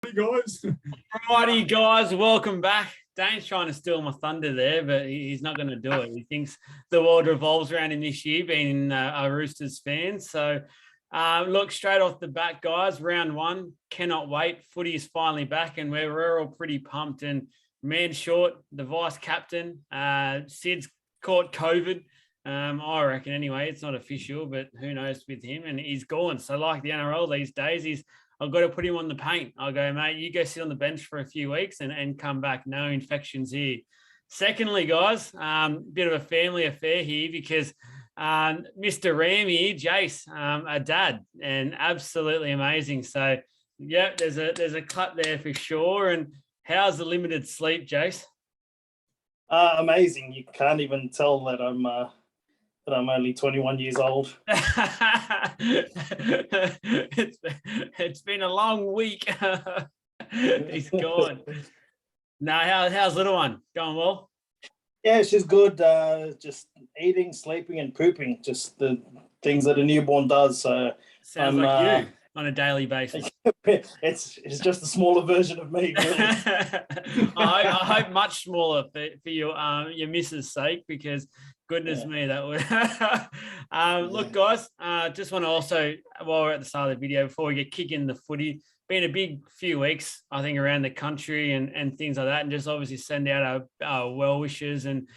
Hey guys. Righty, guys, welcome back. Dane's trying to steal my thunder there, but he's not going to do it. He thinks the world revolves around him this year, being a Roosters fan. So, look, straight off the bat, guys, round one, cannot wait. Footy is finally back, and we're all pretty pumped. And man short, the vice captain, Sid's caught COVID. I reckon anyway, it's not official, but who knows with him, and he's gone. So like the NRL these days, I've got to put him on the paint. I'll go, mate, you go sit on the bench for a few weeks and come back. No infections here. Secondly, guys, bit of a family affair here because Mr. Ram here, Jace, a dad, and absolutely amazing. So, yeah, there's a cut there for sure. And how's the limited sleep, Jace? Amazing. You can't even tell that I'm only 21 years old. It's been a long week. He's gone. Now, how's little one? Going well? Yeah, she's good. Just eating, sleeping, and pooping. Just the things that a newborn does. So sounds like you on a daily basis. It's just a smaller version of me, really. I hope much smaller for your missus' sake, because goodness me, that would. Look, guys, just want to also, while we're at the start of the video, before we get kicking the footy, been a big few weeks, I think, around the country and things like that, and just obviously send out our well wishes and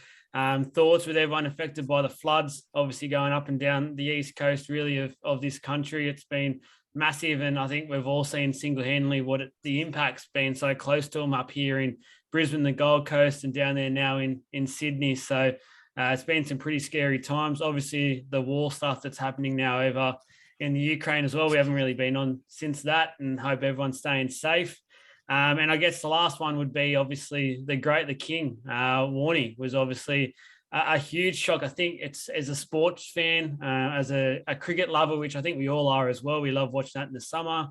thoughts with everyone affected by the floods, obviously going up and down the east coast, really, of this country. It's been massive, and I think we've all seen single-handedly what the impact's been so close to them up here in Brisbane, the Gold Coast, and down there now in Sydney. So it's been some pretty scary times. Obviously, the war stuff that's happening now over in the Ukraine as well, we haven't really been on since that, and hope everyone's staying safe. And I guess the last one would be obviously the king, Warnie, was obviously a huge shock. I think it's, as a sports fan, as a cricket lover, which I think we all are as well. We love watching that in the summer.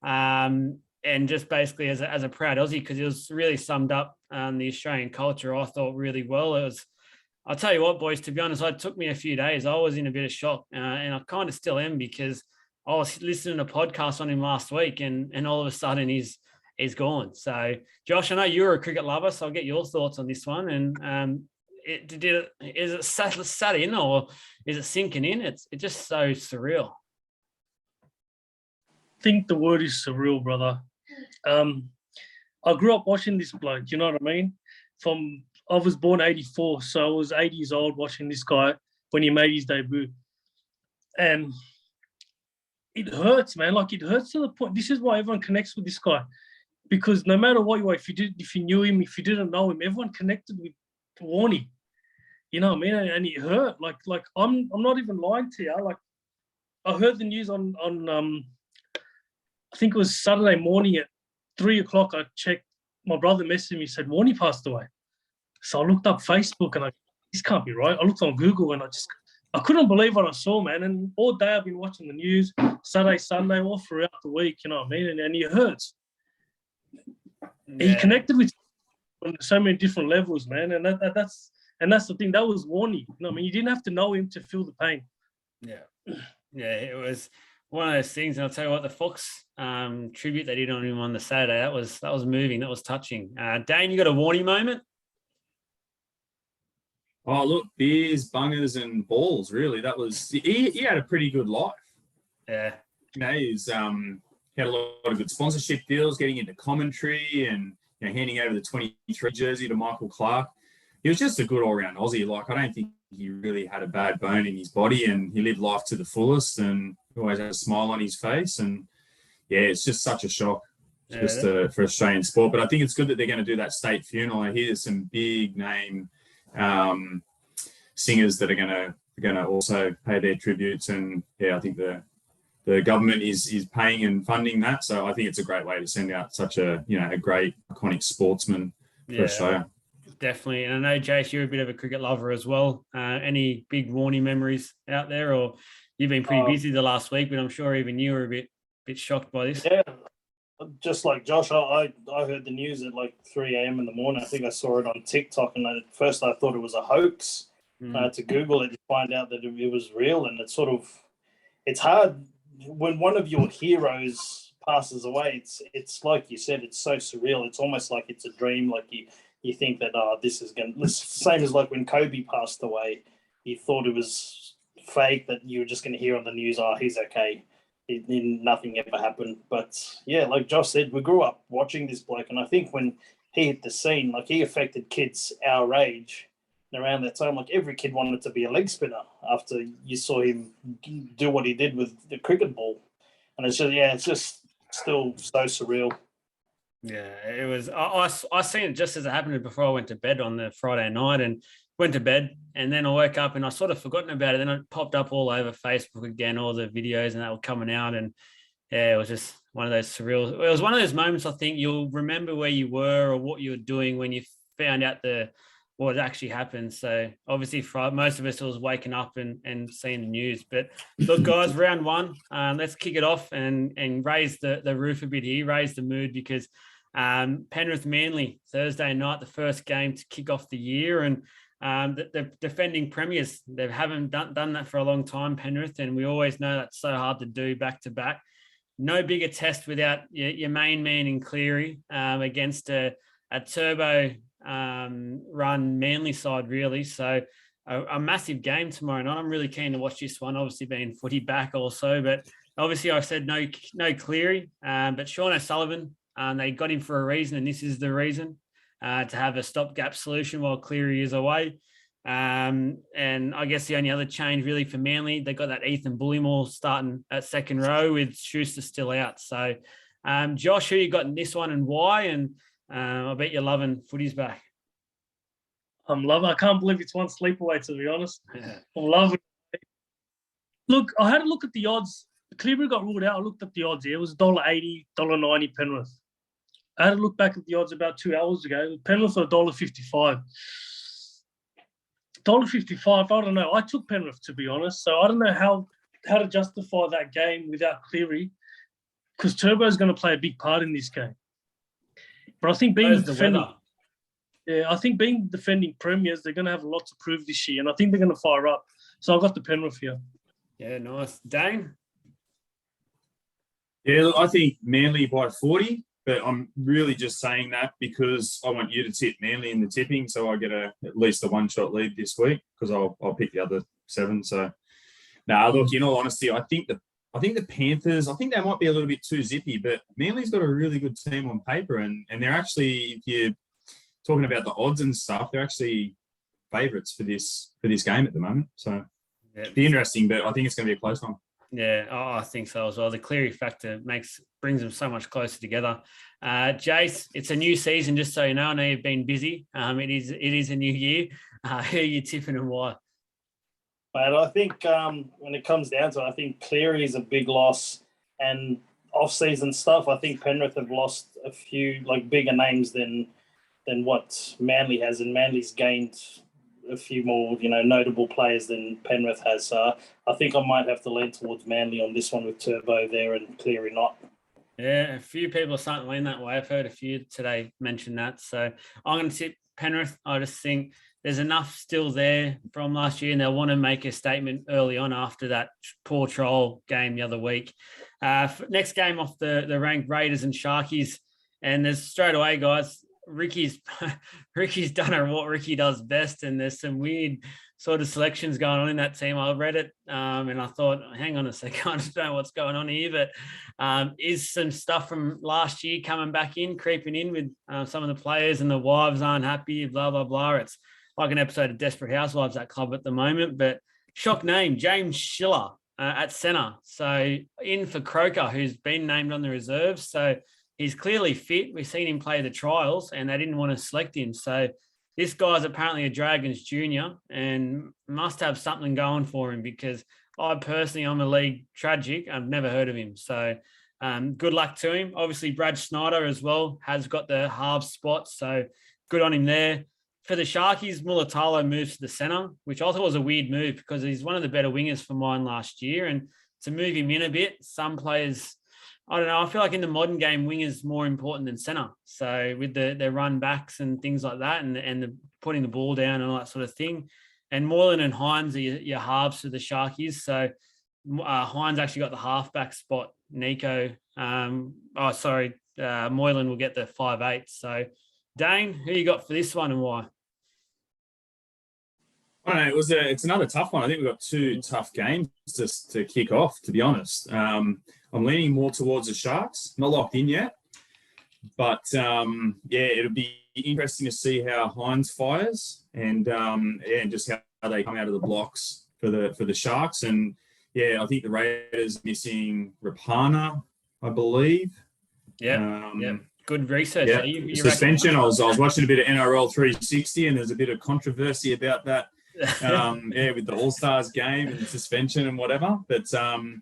And just basically as a proud Aussie, because it was really summed up the Australian culture, I thought, really well. I'll tell you what, boys, to be honest, it took me a few days. I was in a bit of shock, and I kind of still am, because I was listening to a podcast on him last week, and all of a sudden he's gone. So, Josh, I know you're a cricket lover, so I'll get your thoughts on this one. And is it sat in, or is it sinking in? It's just so surreal. I think the word is surreal, brother. I grew up watching this bloke, you know what I mean? I was born 84, so I was 8 years old watching this guy when he made his debut. And it hurts, man. Like, it hurts to the point. This is why everyone connects with this guy. Because no matter what you are, if you knew him, if you didn't know him, everyone connected with Warnie. You know what I mean? And it hurt. Like I'm not even lying to you. Like, I heard the news on I think it was Saturday morning at 3:00. I checked. My brother messaged me, said Warnie passed away. So I looked up Facebook, and this can't be right. I looked on Google, and I couldn't believe what I saw, man. And all day I've been watching the news, Saturday, Sunday, all throughout the week. You know what I mean? And it hurts. Yeah. He connected with on so many different levels, man. And that's the thing. That was Warnie. You know what I mean? You didn't have to know him to feel the pain. Yeah, it was one of those things. And I'll tell you what, the Fox tribute they did on him on the Saturday, that was moving. That was touching. Dane, you got a Warnie moment? Oh, look, beers, bungers, and balls. Really, that was he had a pretty good life. Yeah, you know, he's had a lot of good sponsorship deals, getting into commentary, and handing over the 23 jersey to Michael Clark. He was just a good all-round Aussie. Like, I don't think he really had a bad bone in his body, and he lived life to the fullest, and always had a smile on his face. And yeah, it's just such a shock for Australian sport. But I think it's good that they're going to do that state funeral. I hear there's some big name singers that are going to also pay their tributes, and yeah, I think the government is paying and funding that. So I think it's a great way to send out such a great iconic sportsman for Australia. Definitely. And I know, Jace, you're a bit of a cricket lover as well. Any big Warnie memories out there, or you've been pretty busy the last week, but I'm sure even you were a bit shocked by this. Yeah, just like Josh, I heard the news at like 3 a.m. in the morning. I think I saw it on TikTok, and at first I thought it was a hoax. To Google it to find out that it was real. And it's hard when one of your heroes passes away, it's like you said, it's so surreal. It's almost like it's a dream. Like you think that this is going to, same as like when Kobe passed away, you thought it was fake, that you were just going to hear on the news, he's okay. Nothing ever happened. But yeah, like Josh said, we grew up watching this bloke, and I think when he hit the scene, like he affected kids our age. And around that time, like every kid wanted to be a leg spinner after you saw him do what he did with the cricket ball. And it's just still so surreal. Yeah, it was. I seen it just as it happened before I went to bed on the Friday night, and went to bed, and then I woke up and I sort of forgotten about it. Then it popped up all over Facebook again, all the videos and that were coming out, and yeah, it was just one of those surreal. It was one of those moments I think you'll remember where you were or what you were doing when you found out what actually happened. So obviously for most of us, it was waking up and seeing the news. But look, guys, round one, let's kick it off and raise the roof a bit here, raise the mood, because Penrith Manly Thursday night, the first game to kick off the year, and the defending premiers, they haven't done that for a long time, Penrith, and we always know that's so hard to do back to back. No bigger test without your main man in Cleary against a turbo run Manly side, really. So a massive game tomorrow night. I'm really keen to watch this one, obviously being footy back also, but obviously I said no Cleary, but Sean O'Sullivan, they got him for a reason, and this is the reason, to have a stopgap solution while Cleary is away. And I guess the only other change really for Manly, they got that Ethan Bullimore starting at second row with Schuster still out. So Josh, who you got in this one and why? And I bet you're loving footy's back. I'm loving. I can't believe it's one sleep away, to be honest. Yeah. I'm loving it. Look, I had a look at the odds. Cleary got ruled out. I looked at the odds here. It was $1.80, $1.90 Penrith. I had a look back at the odds about 2 hours ago. Penrith are $1.55. $1.55, I don't know. I took Penrith, to be honest. So I don't know how to justify that game without Cleary, because Turbo is going to play a big part in this game. But I think being defending premiers, they're going to have a lot to prove this year, and I think they're going to fire up. So I got the Penrith here. Yeah, nice. Dane? Yeah, look, I think Manly by 40, but I'm really just saying that because I want you to tip Manly in the tipping, so I get at least a one-shot lead this week, because I'll pick the other 7. So, look, in all honesty, I think the Panthers, I think they might be a little bit too zippy, but Manly's got a really good team on paper, and they're actually, if you're talking about the odds and stuff, they're actually favourites for this game at the moment. So it'll be interesting, but I think it's going to be a close one. Yeah, I think so as well. The Cleary factor brings them so much closer together. Jace, it's a new season, just so you know. I know you've been busy. It is a new year. Who are you tipping and why? But I think when it comes down to it, I think Cleary is a big loss, and off-season stuff, I think Penrith have lost a few bigger names than what Manly has, and Manly's gained a few more notable players than Penrith has. So I think I might have to lean towards Manly on this one with Turbo there and Cleary not. Yeah, a few people are starting to lean that way. I've heard a few today mention that. So I'm going to tip Penrith. I just think there's enough still there from last year, and they'll want to make a statement early on after that poor trial game the other week. Next game off the ranked Raiders and Sharkies, and there's straight away, guys, Ricky's done what Ricky does best, and there's some weird sort of selections going on in that team. I read it and I thought, hang on a second, I just don't know what's going on here, but is some stuff from last year coming back in, creeping in with some of the players, and the wives aren't happy, blah, blah, blah. It's like an episode of Desperate Housewives, that club at the moment. But shock name, James Schiller at centre. So in for Croker, who's been named on the reserves. So he's clearly fit. We've seen him play the trials, and they didn't want to select him. So this guy's apparently a Dragons junior and must have something going for him, because I'm a league tragic. I've never heard of him. So good luck to him. Obviously, Brad Snyder as well has got the half spot. So good on him there. For the Sharkies, Mulatalo moves to the centre, which I thought was a weird move because he's one of the better wingers for mine last year. And to move him in a bit, some players, I don't know, I feel like in the modern game, wingers more important than centre. So with the run backs and things like that, and the putting the ball down and all that sort of thing. And Moreland and Hines are your halves for the Sharkies. So Hines actually got the halfback spot. Nico Moylan will get the 5-8. So, Dane, who you got for this one and why? I don't know. It's another tough one. I think we've got two tough games to kick off, to be honest. I'm leaning more towards the Sharks. Not locked in yet. But, it'll be interesting to see how Hines fires and just how they come out of the blocks for the Sharks. And, I think the Raiders missing Rapana, I believe. Yeah. Good research. Yeah, So you suspension. I was watching a bit of NRL 360, and there's a bit of controversy about that. With the All Stars game and suspension and whatever. But I don't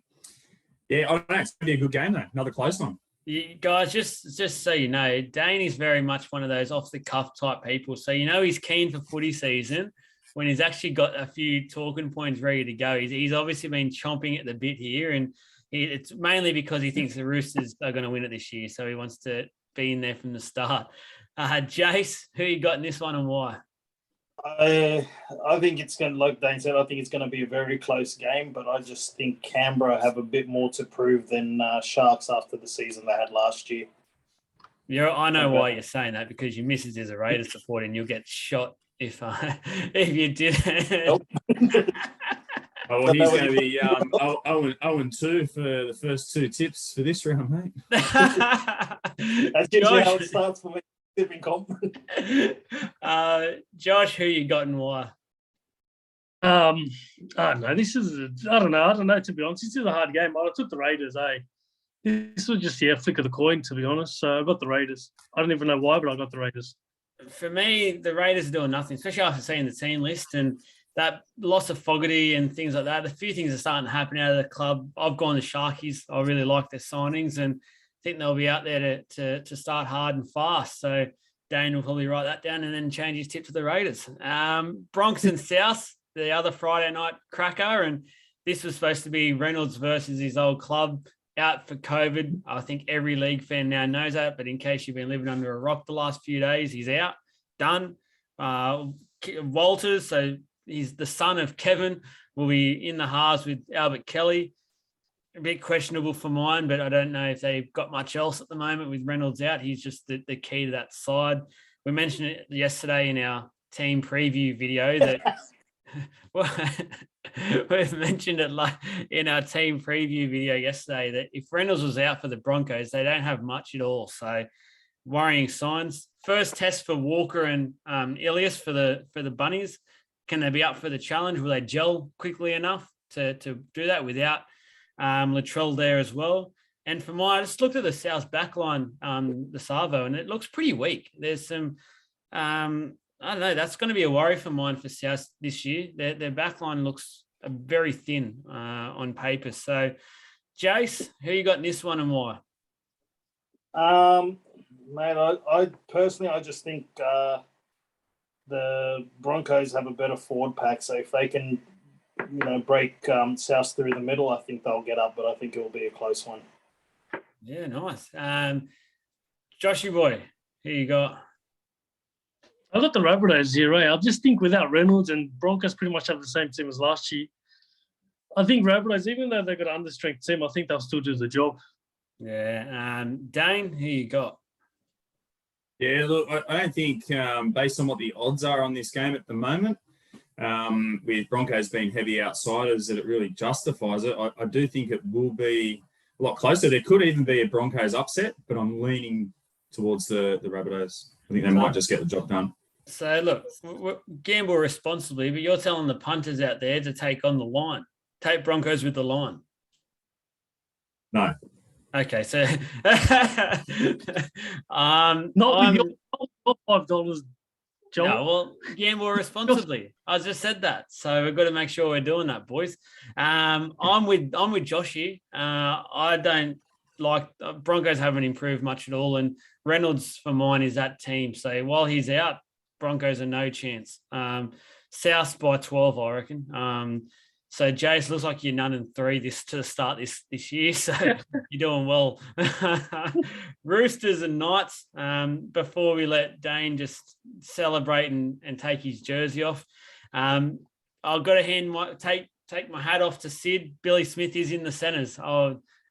know. It's gonna be a good game though. Another close one. You guys, just so you know, Dane is very much one of those off the cuff type people. So he's keen for footy season when he's actually got a few talking points ready to go. He's obviously been chomping at the bit here, and it's mainly because he thinks the Roosters are going to win it this year. So he wants to be in there from the start. Jace, who you got in this one and why? I think it's going to, like Dane said, I think it's going to be a very close game, but I just think Canberra have a bit more to prove than Sharks after the season they had last year. I know why you're saying that, because your missus is a Raiders supporter and you'll get shot if you did. Well, he's going to be 0-2 for the first two tips for this round, mate. That's usually how it starts for me. Confident. Josh, who you got and why? I don't know. I don't know. To be honest, this is a hard game. I took the Raiders. This was just flick of the coin, to be honest. So I got the Raiders. I don't even know why, but I got the Raiders. For me, the Raiders are doing nothing, especially after seeing the team list and that loss of Fogarty and things like that. A few things are starting to happen out of the club. I've gone to Sharkies. I really like their signings and think they'll be out there to start hard and fast. So Dane will probably write that down and then change his tip to the Raiders. Bronx and South, the other Friday night cracker. And this was supposed to be Reynolds versus his old club, out for COVID. I think every league fan now knows that. But in case you've been living under a rock the last few days, he's out, done. Walters, so he's the son of Kevin, will be in the halves with Albert Kelly. A bit questionable for mine, but I don't know if they've got much else at the moment with Reynolds out. He's just the key to that side. We mentioned it yesterday in our team preview video that we've mentioned it in our team preview video yesterday that if Reynolds was out for the Broncos, they don't have much at all. So worrying signs. First test for Walker and Ilias for the Bunnies. Can they be up for the challenge? Will they gel quickly enough to do that without Latrell there as well? And for mine, I just looked at the South backline, the Savo, and it looks pretty weak. There's some, I don't know, that's going to be a worry for mine for South this year. Their backline looks very thin on paper. So, Jace, who you got in this one and why? Mate, I personally, I just think the Broncos have a better forward pack. So if they can break South through the middle, I think they'll get up, but I think it will be a close one. Yeah, nice. Joshy boy, who you got? I got the Rabbitohs here, right? I just think without Reynolds, and Broncos pretty much have the same team as last year, I think Rabbitohs, even though they've got an understrength team, I think they'll still do the job. Yeah. Dane, who you got? Yeah, look, I don't think, based on what the odds are on this game at the moment, with Broncos being heavy outsiders, that it really justifies it. I do think it will be a lot closer. There could even be a Broncos upset, but I'm leaning towards the Rabbitohs. I think they might just get the job done. So, look, gamble responsibly, but you're telling the punters out there to take on the line. Take Broncos with the line. No. Okay, so not $5, Joel. No, well, gamble responsibly. I just said that, so we've got to make sure we're doing that, boys. I'm with Joshy. I don't like Broncos haven't improved much at all, and Reynolds for mine is that team. So while he's out, Broncos are no chance. South by 12, I reckon. So Jace, looks like you're 0-3 to start this year, so you're doing well. Roosters and Knights. Before we let Dane just celebrate and take his jersey off, I've got to take my hat off to Sid. Billy Smith is in the centres.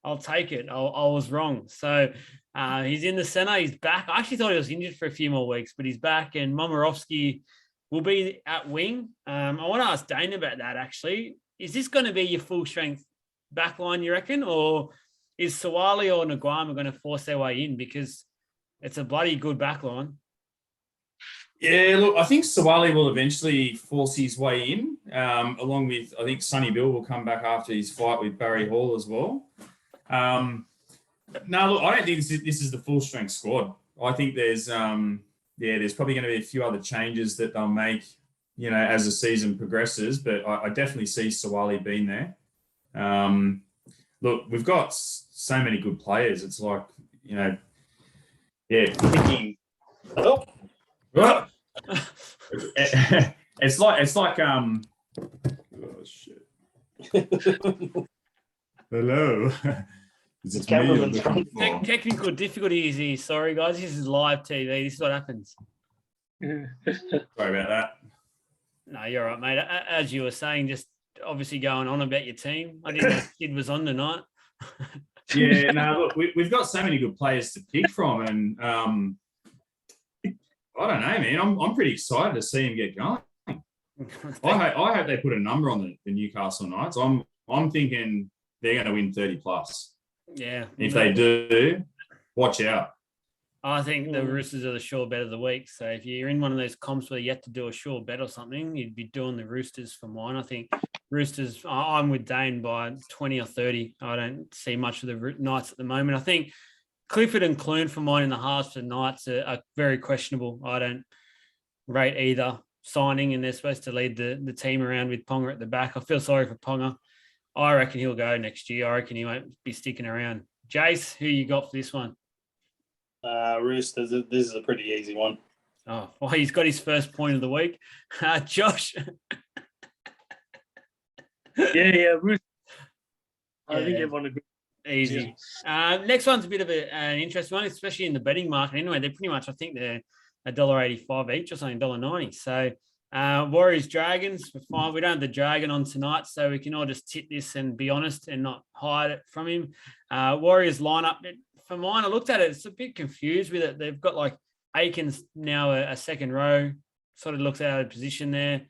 I'll take it. I was wrong. So he's in the center. He's back. I actually thought he was injured for a few more weeks, but he's back. And Momirovski will be at wing. I want to ask Dane about that, actually. Is this going to be your full-strength back line, you reckon? Or is Sawali or Nguama going to force their way in? Because it's a bloody good back line. Yeah, look, I think Sawali will eventually force his way in, along with, I think Sonny Bill will come back after his fight with Barry Hall as well. No, look, I don't think this is the full-strength squad. I think there's probably going to be a few other changes that they'll make, as the season progresses, but I definitely see Sawali being there. Look, we've got so many good players. It's like, picking... Oh. It's like oh shit. Hello. It's cameraman's Technical difficulties here. Sorry, guys. This is live TV. This is what happens. Sorry about that. No, you're all right, mate. As you were saying, just obviously going on about your team. I didn't know Sid was on tonight. Yeah, no, look, we've got so many good players to pick from, and I don't know, man. I'm pretty excited to see him get going. I hope they put a number on the Newcastle Knights. I'm thinking they're going to win 30 plus. Yeah. If they do, watch out. I think the Roosters are the sure bet of the week. So if you're in one of those comps where you have to do a sure bet or something, you'd be doing the Roosters for mine. I think Roosters, I'm with Dane by 20 or 30. I don't see much of the Knights at the moment. I think Clifford and Clune for mine in the halves for Knights are very questionable. I don't rate either signing, and they're supposed to lead the team around with Ponga at the back. I feel sorry for Ponga. I reckon he'll go next year. I reckon he won't be sticking around. Jace, who you got for this one? Roosters. This is a pretty easy one. Oh, well, he's got his first point of the week. Josh. Yeah, Roosters. I think everyone agrees. Easy. Next one's a bit of an interesting one, especially in the betting market. Anyway, they're pretty much, I think they're $1.85 each or something, $1.90. So Warriors Dragons, we're fine. We don't have the Dragon on tonight, so we can all just tip this and be honest and not hide it from him. Warriors lineup, for mine, I looked at it, it's a bit confused with it. They've got like Aikens now a second row, sort of looks out of position there.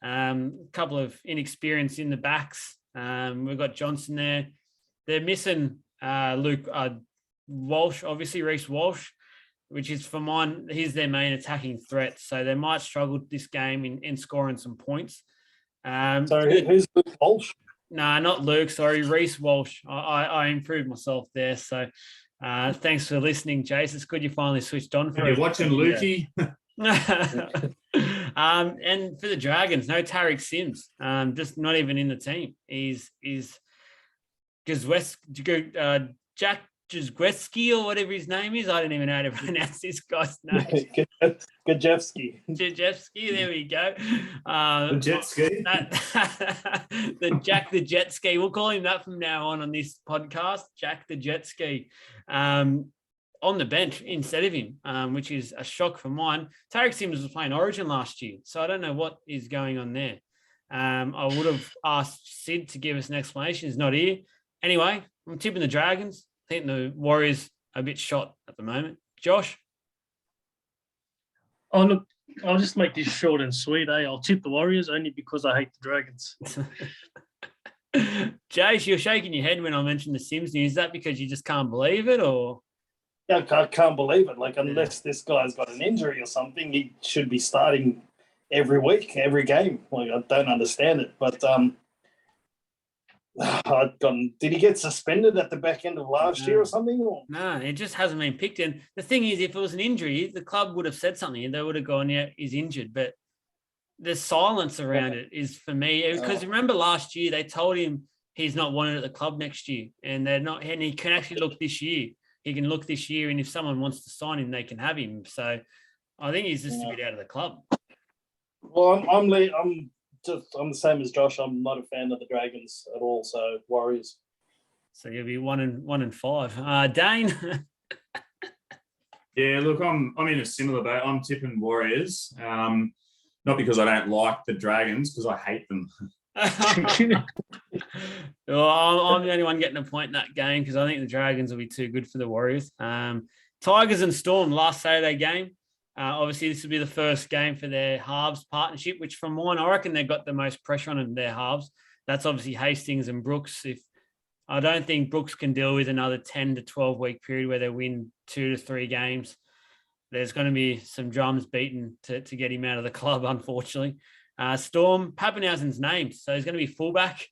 A couple of inexperience in the backs. We've got Johnson there. They're missing Luke Walsh, obviously Reece Walsh, which is for mine, he's their main attacking threat. So they might struggle this game in scoring some points. Sorry, who's Luke Walsh? No, not Luke. Sorry, Reece Walsh. I improved myself there. So thanks for listening, Jace. It's good you finally switched on. You're watching Lukey. And for the Dragons, no Tariq Sims. Just not even in the team. He's Jack Jazgweski or whatever his name is. I don't even know how to pronounce this guy's name. Gajewski. Gajewski, there we go. The jet ski. The Jack the Jet Ski. We'll call him that from now on this podcast. Jack the Jet Ski. On the bench instead of him, which is a shock for mine. Tariq Sims was playing Origin last year, so I don't know what is going on there. I would have asked Sid to give us an explanation. He's not here. Anyway, I'm tipping the Dragons. I think the Warriors are a bit shot at the moment. Josh? Oh, look, I'll just make this short and sweet. I'll tip the Warriors only because I hate the Dragons. Jace, you're shaking your head when I mentioned the Sims news. Is that because you just can't believe it, or? Yeah, I can't believe it. Like, unless this guy's got an injury or something, he should be starting every week, every game. Like, I don't understand it. But did he get suspended at the back end of last year or something? Or? No, it just hasn't been picked. And the thing is, if it was an injury, the club would have said something and they would have gone, yeah, he's injured. But the silence around it is for me, because remember last year they told him he's not wanted at the club next year, and they're not, and he can actually look this year. He can look this year, and if someone wants to sign him, they can have him. So I think he's just a bit out of the club. Well, I'm the same as Josh. I'm not a fan of the Dragons at all. So Warriors. So you'll be 1-5. Dane. Yeah, look, I'm in a similar boat. I'm tipping Warriors. Not because I don't like the Dragons, because I hate them. Well, I'm the only one getting a point in that game because I think the Dragons will be too good for the Warriors. Tigers and Storm, last Saturday game. Obviously, this will be the first game for their halves partnership, which from mine, I reckon they've got the most pressure on their halves. That's obviously Hastings and Brooks. I don't think Brooks can deal with another 10 to 12 week period where they win 2 to 3 games. There's going to be some drums beaten to get him out of the club, unfortunately. Storm, Pappenhausen's named, so he's going to be fullback.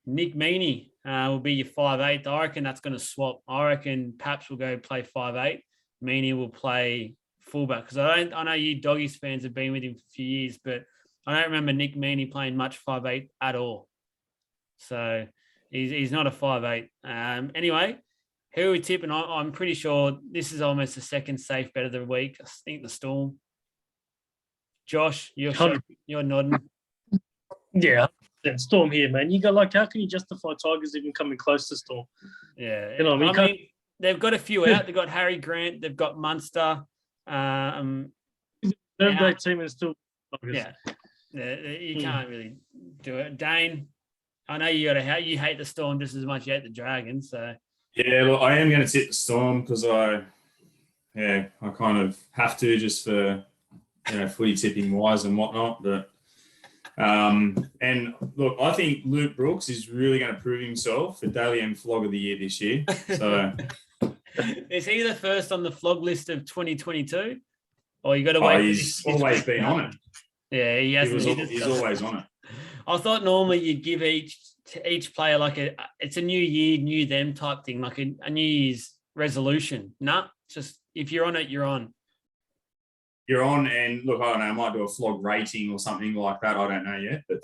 Nick Meaney will be your 5'8". I reckon that's going to swap. I reckon Paps will go play 5'8". Meaney will play fullback because I know you Doggies fans have been with him for a few years, but I don't remember Nick Meaney playing much 5'8" at all. So he's not a 5'8". Anyway, who are we tipping? I'm pretty sure this is almost the second safe bet of the week. I think the Storm. Josh, you're nodding. Yeah, Storm here, man. You got how can you justify Tigers even coming close to Storm? Yeah, you know what I mean, they've got a few out. They've got Harry Grant. They've got Munster. They're a great team and still. Yeah, you can't really do it. Dane, I know you hate the Storm just as much as you hate the Dragons. So yeah, look, I am going to tip the Storm because I kind of have to just for footy tipping wise and whatnot. But and look, I think Luke Brooks is really going to prove himself for Daily M Flog of the Year this year. So is he the first on the flog list of 2022? Or you got to wait? He's always been on it. Yeah, he hasn't. He's always on it. I thought normally you'd give each player it's a new year, new them type thing, like a New Year's resolution. Nah, just if you're on it, you're on. You're on, and look, I don't know, I might do a flog rating or something like that. I don't know yet, but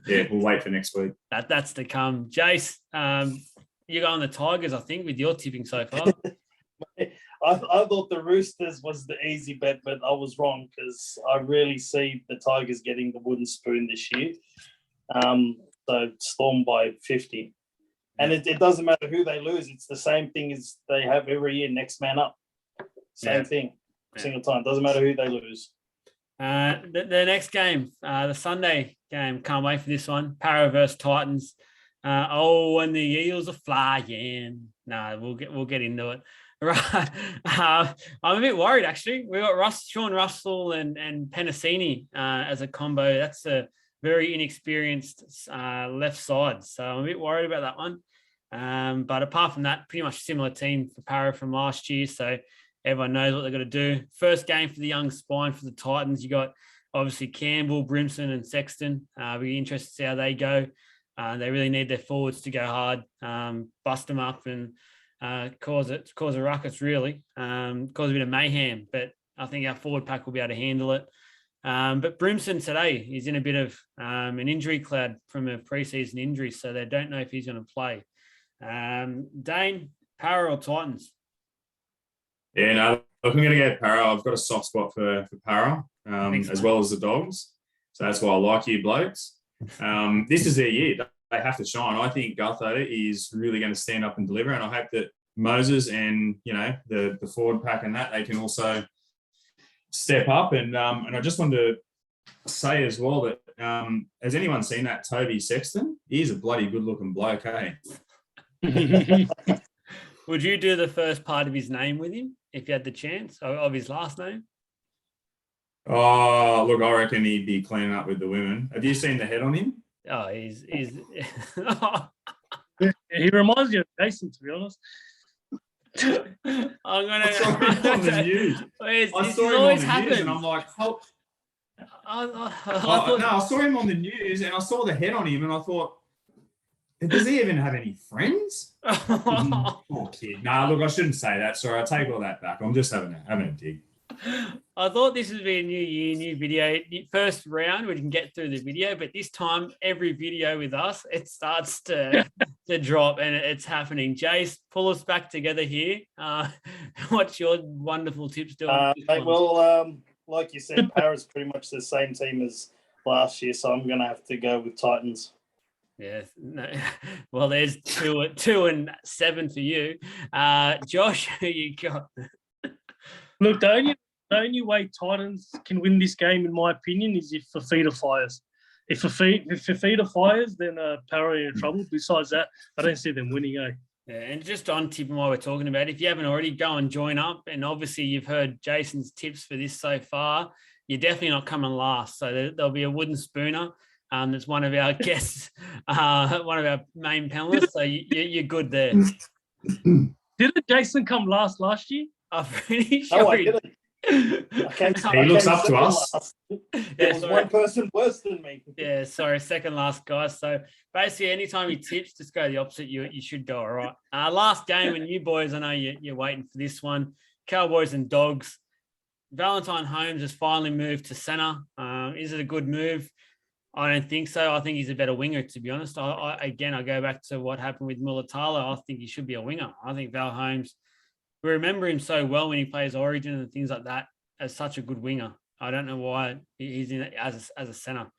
yeah, we'll wait for next week. That's to come. Jace, you go on the Tigers, I think, with your tipping so far. I thought the Roosters was the easy bet, but I was wrong because I really see the Tigers getting the wooden spoon this year. So Storm by 50. And it doesn't matter who they lose. It's the same thing as they have every year, next man up. Same thing, single time. Doesn't matter who they lose. The next game, the Sunday game, can't wait for this one. Para versus Titans. And the Eels are flying. No, we'll get into it. Right. I'm a bit worried, actually. We've got Sean Russell and Penasini as a combo. That's a very inexperienced left side. So I'm a bit worried about that one. But apart from that, pretty much similar team for Para from last year. So everyone knows what they've got to do. First game for the young spine for the Titans. You got obviously Campbell, Brimson, and Sexton. We'll be interested to see how they go. They really need their forwards to go hard, bust them up and cause a ruckus, really, cause a bit of mayhem. But I think our forward pack will be able to handle it. But Brimson today is in a bit of an injury cloud from a preseason injury, so they don't know if he's going to play. Dane, Para or Titans? Yeah, no, look, I'm going to go Para. I've got a soft spot for Para, as well as the Dogs. So that's why I like you blokes. This is their year. They have to shine. I think Gutho is really going to stand up and deliver, and I hope that Moses and the forward pack and that they can also step up. And I just wanted to say as well that has anyone seen that Toby Sexton? He's a bloody good-looking bloke, eh? Would you do the first part of his name with him if you had the chance of his last name? Oh, look, I reckon he'd be cleaning up with the women. Have you seen the head on him? Oh, he's He reminds you of Jason, to be honest. I'm gonna. I saw him on the news. I saw him on the news, and I'm like, oh. I saw him on the news, and I saw the head on him, and I thought, does he even have any friends? Oh, kid. Nah, look, I shouldn't say that. Sorry, I take all that back. I'm just having a dig. I thought this would be a new year, new video. First round, we can get through the video, but this time, every video with us, it starts to drop, and it's happening. Jace, pull us back together here. What's your wonderful tips doing? Like you said, Para's pretty much the same team as last year, so I'm going to have to go with Titans. Yeah, no. Well, there's 2 and 7 for you. Josh, who you got? Look, the only way Titans can win this game, in my opinion, is if Fafita fires. If Fafita fires, then Para are in trouble. Besides that, I don't see them winning, eh? Yeah, and just on tipping while we're talking about it, if you haven't already, go and join up. And obviously you've heard Jason's tips for this so far. You're definitely not coming last. So there'll be a wooden spooner. That's one of our guests, one of our main panelists. So you're good there. Didn't Jason come last year? I'm pretty sure. No, I didn't. He looks up to us. There was one person worse than me. Yeah, sorry, second last, guys. So basically, anytime he tips, just go the opposite. You should go all right. Last game, and you boys, I know you're waiting for this one. Cowboys and Dogs. Valentine Holmes has finally moved to centre. Is it a good move? I don't think so. I think he's a better winger, to be honest. I go back to what happened with Mulatalo. I think he should be a winger. I think Val Holmes, we remember him so well when he plays Origin and things like that as such a good winger. I don't know why he's in it as a centre.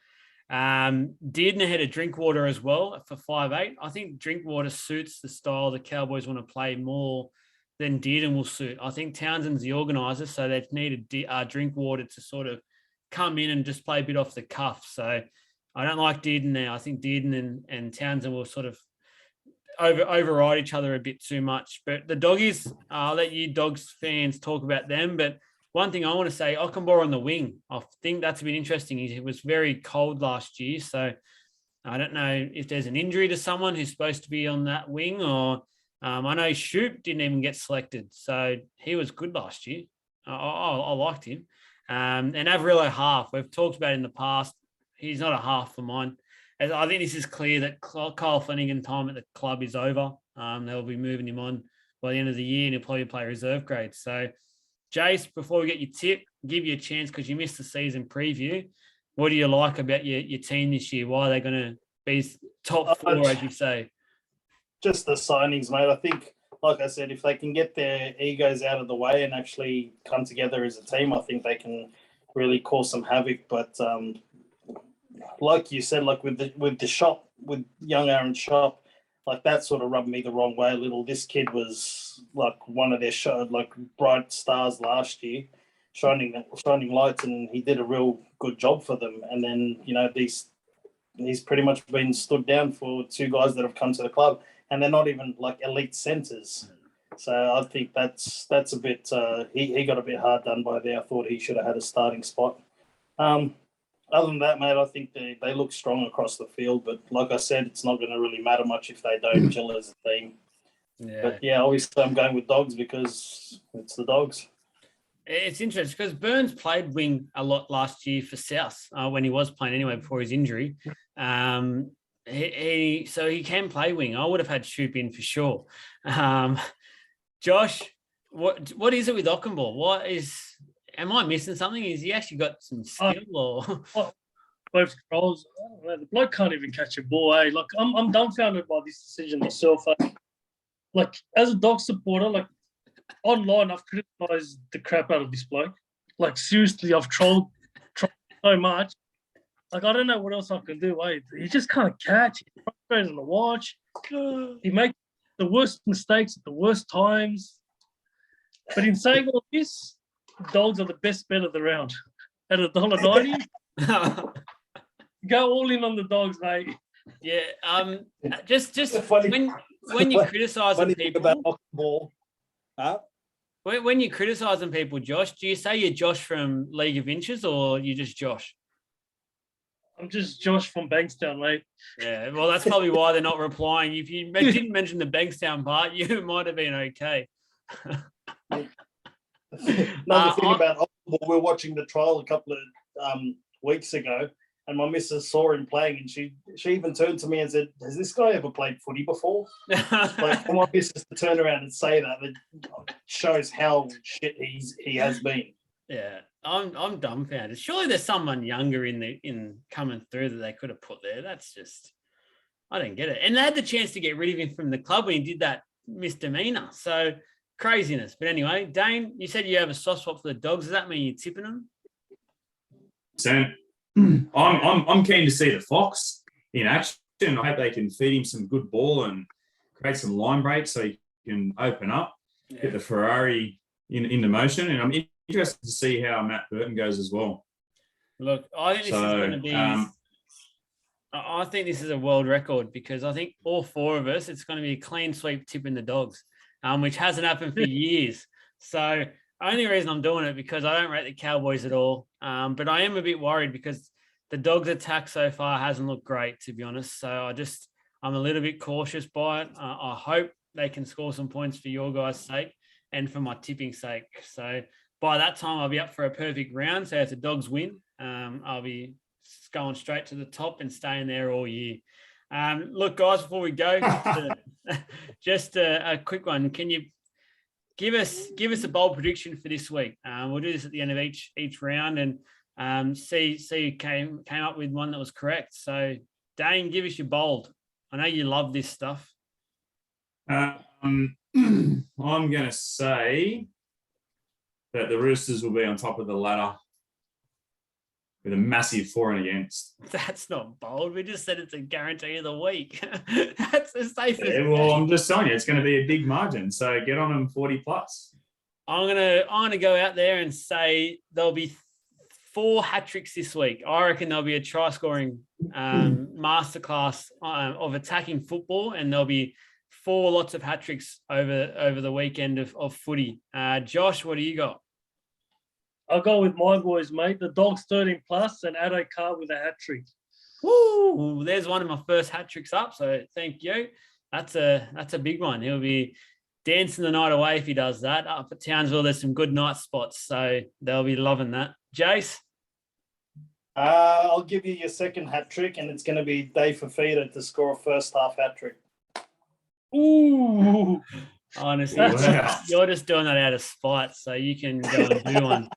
Dearden ahead of Drinkwater as well for 5'8". I think Drinkwater suits the style the Cowboys want to play more than Dearden will suit. I think Townsend's the organiser, so they've needed Drinkwater to sort of come in and just play a bit off the cuff. So I don't like Dearden there. I think Dearden and Townsend will sort of override each other a bit too much. But the Doggies, I'll let you Dogs fans talk about them. But one thing I want to say, Ockenbaugh on the wing. I think that's been interesting. He was very cold last year. So I don't know if there's an injury to someone who's supposed to be on that wing, or I know Shoop didn't even get selected. So he was good last year. I liked him. And Averillo half. We've talked about it in the past. He's not a half for mine. I think this is clear that Kyle Flanagan time at the club is over. They'll be moving him on by the end of the year, and he'll probably play reserve grade. So, Jace, before we get your tip, give you a chance because you missed the season preview. What do you like about your team this year? Why are they going to be top four, as you say? Just the signings, mate. I think, like I said, if they can get their egos out of the way and actually come together as a team, I think they can really cause some havoc. But like you said, like with the shop, with young Aaron Shop, like that sort of rubbed me the wrong way a little. This kid was like one of their bright stars last year, shining lights, and he did a real good job for them. And then, he's pretty much been stood down for two guys that have come to the club, and they're not even like elite centres. So I think that's a bit. He got a bit hard done by there. I thought he should have had a starting spot. Other than that, mate, I think they look strong across the field. But like I said, it's not going to really matter much if they don't gel as a team. Yeah. But yeah, obviously I'm going with Dogs because it's the Dogs. It's interesting because Burns played wing a lot last year for South when he was playing anyway before his injury. So he can play wing. I would have had Shoop in for sure. Josh, what is it with Ockenbaugh? Am I missing something? Is he actually got some skill or? Both controls. The bloke can't even catch a ball. Eh? Like I'm dumbfounded by this decision myself. Like as a Dog supporter, like online, I've criticised the crap out of this bloke. Like seriously, I've trolled so much. Like I don't know what else I can do. Eh? He just can't catch. He's frustrating to watch. He makes the worst mistakes at the worst times. But in saying all this, Dogs are the best bet of the round. At $1.90, go all in on the Dogs, mate. Yeah. Just when you're criticising people about Ockenbaugh, when you're criticising people, Josh, do you say you're Josh from League of Inches or you just Josh? I'm just Josh from Bankstown, mate. Yeah, well, that's probably why they're not replying. If you didn't mention the Bankstown part, you might have been okay. Another thing about Ockenbaugh, we were watching the trial a couple of weeks ago, and my missus saw him playing, and she even turned to me and said, "Has this guy ever played footy before?" Like for my missus to turn around and say that, it shows how shit he has been. Yeah, I'm dumbfounded. Surely there's someone younger in coming through that they could have put there. That's just, I don't get it. And they had the chance to get rid of him from the club when he did that misdemeanor. So craziness. But anyway, Dane, you said you have a soft spot for the Dogs. Does that mean you're tipping them? So I'm keen to see the Fox in action. I hope they can feed him some good ball and create some line breaks so he can open up, get the Ferrari into motion. And I'm interested to see how Matt Burton goes as well. Look, I think this is going to be I think this is a world record because I think all four of us, it's going to be a clean sweep tipping the dogs, which hasn't happened for years. So only reason I'm doing it because I don't rate the Cowboys at all. But I am a bit worried because the dogs' attack so far hasn't looked great, to be honest. So I'm a little bit cautious by it. I hope they can score some points for your guys' sake and for my tipping sake. So by that time, I'll be up for a perfect round. So if the dogs win, I'll be going straight to the top and staying there all year. Look, guys, before we go, just a quick one. Can you give us a bold prediction for this week? We'll do this at the end of each round and see who came up with one that was correct. So, Dane, give us your bold. I know you love this stuff. I'm going to say that the Roosters will be on top of the ladder with a massive 4 and against. That's not bold. We just said it's a guarantee of the week. That's as safe as. Yeah, well, I'm just telling you, it's going to be a big margin. So get on them 40 plus. I'm gonna go out there and say there'll be 4 hat tricks this week. I reckon there'll be a try scoring masterclass of attacking football, and there'll be 4 lots of hat tricks over the weekend of footy. Josh, what do you got? I'll go with my boys, mate. The Dogs 13 plus and Addo Carr with a hat trick. Woo! There's one of my first hat tricks up. So thank you. That's a big one. He'll be dancing the night away if he does that. Up at Townsville, there's some good night spots, so they'll be loving that. Jace? I'll give you your second hat trick, and it's going to be Dave Fafita to score a first half hat trick. Ooh. Honestly, Wow. you're just doing that out of spite, so you can go and do one.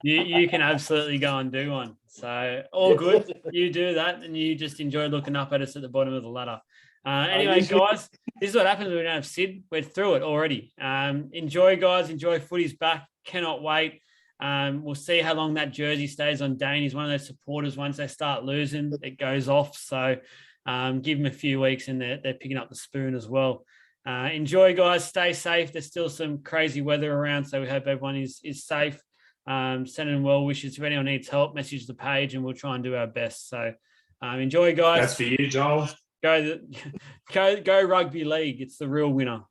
You can absolutely go and do one. So all good. You do that, and you just enjoy looking up at us at the bottom of the ladder. Anyway, guys, this is what happens when we don't have Sid. We're through it already. Enjoy, guys. Enjoy. Footy's back. Cannot wait. We'll see how long that jersey stays on Dane. He's one of those supporters. Once they start losing, it goes off. So give him a few weeks, and they're picking up the spoon as well. Enjoy, guys. Stay safe. There's still some crazy weather around, so we hope everyone is safe. Sending well wishes. If anyone needs help, message the page, and we'll try and do our best. So enjoy, guys. That's for you, Joel. Go rugby league. It's the real winner.